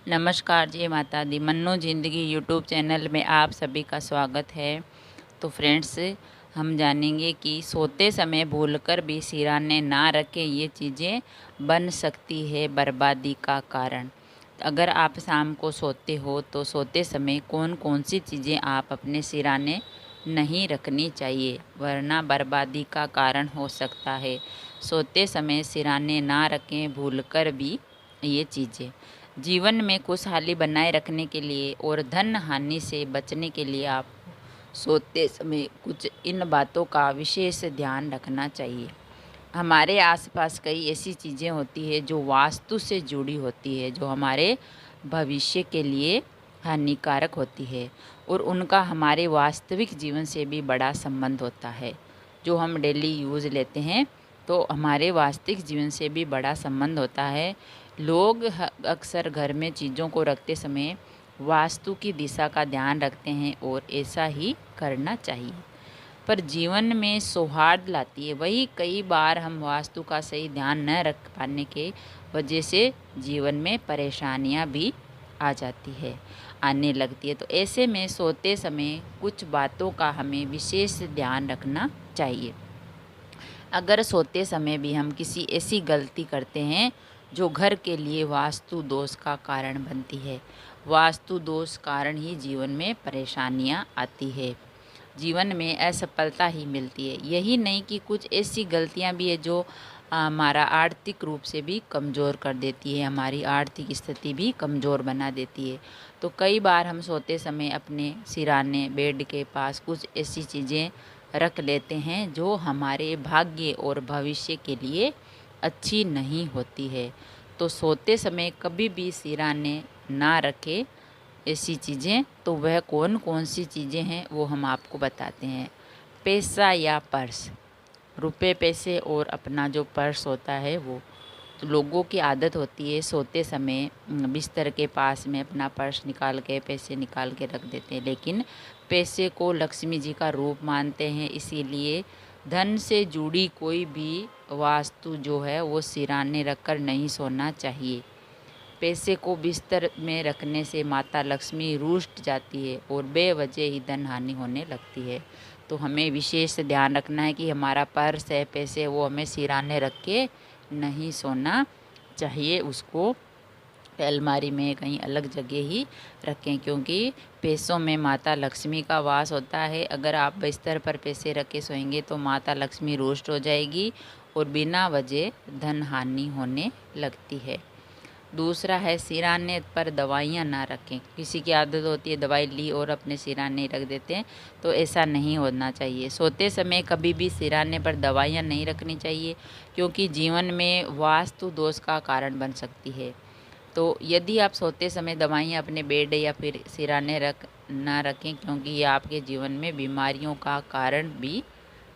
नमस्कार, जय माता दी। मन्नो ज़िंदगी यूट्यूब चैनल में आप सभी का स्वागत है। तो फ्रेंड्स, हम जानेंगे कि सोते समय भूलकर भी सिरहाने ना रखें, ये चीज़ें बन सकती है बर्बादी का कारण। अगर आप शाम को सोते हो तो सोते समय कौन कौन सी चीज़ें आप अपने सिरहाने नहीं रखनी चाहिए, वरना बर्बादी का कारण हो सकता है। सोते समय सिरहाने ना रखें भूलकर भी ये चीज़ें। जीवन में खुशहाली बनाए रखने के लिए और धन हानि से बचने के लिए आप सोते समय कुछ इन बातों का विशेष ध्यान रखना चाहिए। हमारे आसपास कई ऐसी चीज़ें होती है जो वास्तु से जुड़ी होती है, जो हमारे भविष्य के लिए हानिकारक होती है और उनका हमारे वास्तविक जीवन से भी बड़ा संबंध होता है। जो हम डेली यूज़ लेते हैं तो हमारे वास्तविक जीवन से भी बड़ा संबंध होता है। लोग अक्सर घर में चीज़ों को रखते समय वास्तु की दिशा का ध्यान रखते हैं और ऐसा ही करना चाहिए, पर जीवन में सौहार्द लाती है। वही कई बार हम वास्तु का सही ध्यान न रख पाने के वजह से जीवन में परेशानियां भी आ जाती है, आने लगती है। तो ऐसे में सोते समय कुछ बातों का हमें विशेष ध्यान रखना चाहिए। अगर सोते समय भी हम किसी ऐसी गलती करते हैं जो घर के लिए वास्तु दोष का कारण बनती है, वास्तु दोष कारण ही जीवन में परेशानियां आती है, जीवन में असफलता ही मिलती है। यही नहीं कि कुछ ऐसी गलतियां भी है जो हमारा आर्थिक रूप से भी कमज़ोर कर देती है, हमारी आर्थिक स्थिति भी कमज़ोर बना देती है। तो कई बार हम सोते समय अपने सिरहाने बेड के पास कुछ ऐसी चीज़ें रख लेते हैं जो हमारे भाग्य और भविष्य के लिए अच्छी नहीं होती है। तो सोते समय कभी भी सिरहाने ना रखें ऐसी चीज़ें। तो वह कौन कौन सी चीज़ें हैं वो हम आपको बताते हैं। पैसा या पर्स, रुपए पैसे और अपना जो पर्स होता है वो। तो लोगों की आदत होती है सोते समय बिस्तर के पास में अपना पर्स निकाल के पैसे निकाल के रख देते हैं, लेकिन पैसे को लक्ष्मी जी का रूप मानते हैं, इसीलिए धन से जुड़ी कोई भी वास्तु जो है वो सिरहाने रखकर नहीं सोना चाहिए। पैसे को बिस्तर में रखने से माता लक्ष्मी रूठ जाती है और बेवजह ही धन हानि होने लगती है। तो हमें विशेष ध्यान रखना है कि हमारा पर्स है, पैसे, वो हमें सिरहाने रख के नहीं सोना चाहिए। उसको अलमारी में कहीं अलग जगह ही रखें, क्योंकि पैसों में माता लक्ष्मी का वास होता है। अगर आप बिस्तर पर पैसे रख के सोएंगे तो माता लक्ष्मी रुष्ट हो जाएगी और बिना वजह धन हानि होने लगती है। दूसरा है सिरहाने पर दवाइयाँ ना रखें। किसी की आदत होती है दवाई ली और अपने सिरहाने रख देते हैं, तो ऐसा नहीं होना चाहिए। सोते समय कभी भी सिरहाने पर दवाइयाँ नहीं रखनी चाहिए, क्योंकि जीवन में वास्तु दोष का कारण बन सकती है। तो यदि आप सोते समय दवाइयाँ अपने बेड या फिर सिरहाने ना रखें, क्योंकि ये आपके जीवन में बीमारियों का कारण भी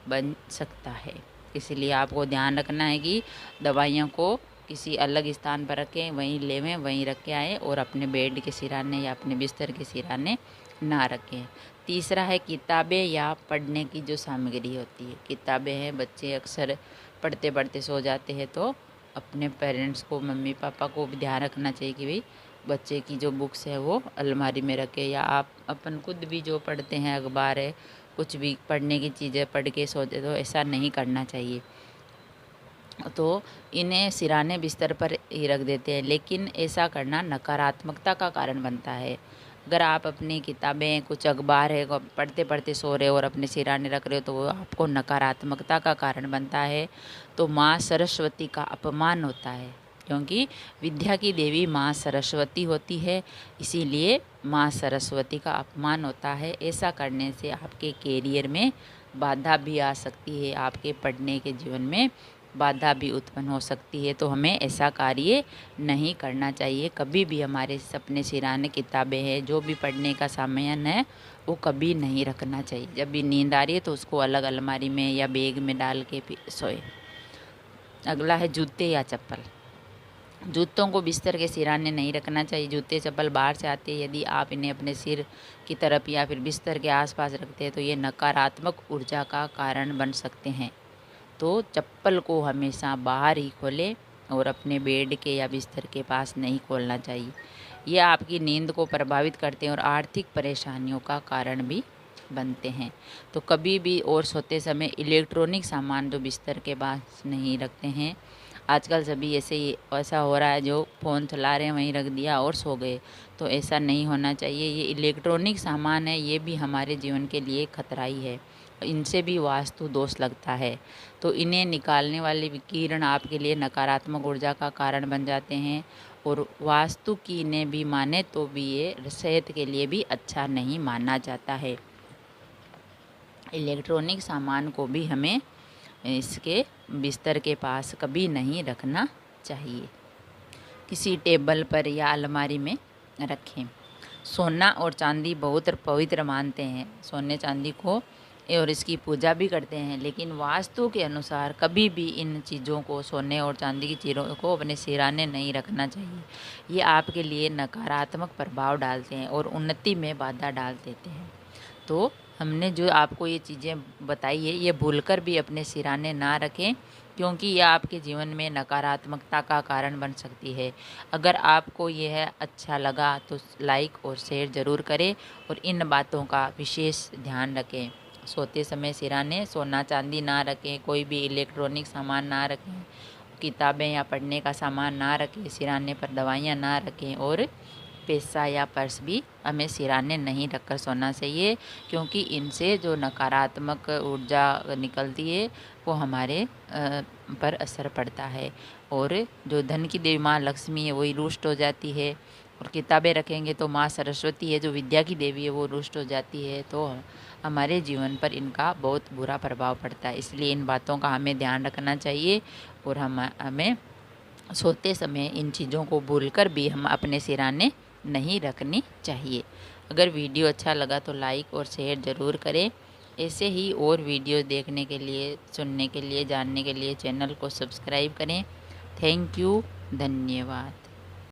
बन सकता है। इसलिए आपको ध्यान रखना है कि दवाइयों को किसी अलग स्थान पर रखें, वहीं लेवें, वहीं रख के आएँ और अपने बेड के सिरहाने या अपने बिस्तर के सिरहाने ना रखें। तीसरा है किताबें या पढ़ने की जो सामग्री होती है। किताबें हैं, बच्चे अक्सर पढ़ते पढ़ते सो जाते हैं, तो अपने पेरेंट्स को, मम्मी पापा को भी ध्यान रखना चाहिए कि भाई बच्चे की जो बुक्स है वो अलमारी में रखें, या आप अपन खुद भी जो पढ़ते हैं, अखबार है, कुछ भी पढ़ने की चीज़ें पढ़ के सोते, तो ऐसा नहीं करना चाहिए। तो इन्हें सिरहाने बिस्तर पर ही रख देते हैं, लेकिन ऐसा करना नकारात्मकता का कारण बनता है। अगर आप अपनी किताबें, कुछ अखबार है, पढ़ते पढ़ते सो रहे हो और अपने सिरहाने रख रहे हो, तो वो आपको नकारात्मकता का कारण बनता है। तो माँ सरस्वती का अपमान होता है, क्योंकि विद्या की देवी माँ सरस्वती होती है, इसीलिए माँ सरस्वती का अपमान होता है। ऐसा करने से आपके कैरियर में बाधा भी आ सकती है, आपके पढ़ने के जीवन में बाधा भी उत्पन्न हो सकती है। तो हमें ऐसा कार्य नहीं करना चाहिए। कभी भी हमारे अपने सिरहाने किताबें हैं, जो भी पढ़ने का सामान है, वो कभी नहीं रखना चाहिए। जब भी नींद आ रही है तो उसको अलग अलमारी में या बैग में डाल के फिर सोए। अगला है जूते या चप्पल। जूतों को बिस्तर के सिरहाने नहीं रखना चाहिए। जूते चप्पल बाहर से आते हैं, यदि आप इन्हें अपने सिर की तरफ या फिर बिस्तर के आसपास रखते हैं तो ये नकारात्मक ऊर्जा का कारण बन सकते हैं। तो चप्पल को हमेशा बाहर ही खोलें और अपने बेड के या बिस्तर के पास नहीं खोलना चाहिए। ये आपकी नींद को प्रभावित करते हैं और आर्थिक परेशानियों का कारण भी बनते हैं। तो कभी भी और सोते समय इलेक्ट्रॉनिक सामान जो बिस्तर के पास नहीं रखते हैं। आजकल सभी ऐसा हो रहा है, जो फ़ोन चला रहे हैं वहीं रख दिया और सो गए। तो ऐसा नहीं होना चाहिए। ये इलेक्ट्रॉनिक सामान है, ये भी हमारे जीवन के लिए खतरा ही है। इनसे भी वास्तु दोष लगता है। तो इन्हें निकालने वाले विकिरण आपके लिए नकारात्मक ऊर्जा का कारण बन जाते हैं और वास्तु की इन्हें भी माने तो भी ये सेहत के लिए भी अच्छा नहीं माना जाता है। इलेक्ट्रॉनिक सामान को भी हमें इसके बिस्तर के पास कभी नहीं रखना चाहिए। किसी टेबल पर या अलमारी में रखें। सोना और चांदी बहुत पवित्र मानते हैं, सोने चांदी को, और इसकी पूजा भी करते हैं। लेकिन वास्तु के अनुसार कभी भी इन चीज़ों को, सोने और चांदी की चीज़ों को अपने सिराने नहीं रखना चाहिए। ये आपके लिए नकारात्मक प्रभाव डालते हैं और उन्नति में बाधा डाल देते हैं। तो हमने जो आपको ये चीज़ें बताई है, ये भूलकर भी अपने सिराने ना रखें, क्योंकि यह आपके जीवन में नकारात्मकता का कारण बन सकती है। अगर आपको यह अच्छा लगा तो लाइक और शेयर ज़रूर करें और इन बातों का विशेष ध्यान रखें। सोते समय सिराने सोना चांदी ना रखें, कोई भी इलेक्ट्रॉनिक सामान ना रखें, किताबें या पढ़ने का सामान ना रखें, सिराने पर दवाइयाँ ना रखें और पैसा या पर्स भी हमें सिराने नहीं रखकर सोना चाहिए, क्योंकि इनसे जो नकारात्मक ऊर्जा निकलती है वो हमारे पर असर पड़ता है और जो धन की देवी माँ लक्ष्मी है वही रुष्ट हो जाती है। और किताबें रखेंगे तो माँ सरस्वती है जो विद्या की देवी है वो रुष्ट हो जाती है। तो हमारे जीवन पर इनका बहुत बुरा प्रभाव पड़ता है। इसलिए इन बातों का हमें ध्यान रखना चाहिए और हमें सोते समय इन चीज़ों को भूलकर भी हम अपने सिराने नहीं रखनी चाहिए। अगर वीडियो अच्छा लगा तो लाइक और शेयर ज़रूर करें। ऐसे ही और वीडियो देखने के लिए, सुनने के लिए, जानने के लिए चैनल को सब्सक्राइब करें। थैंक यू, धन्यवाद।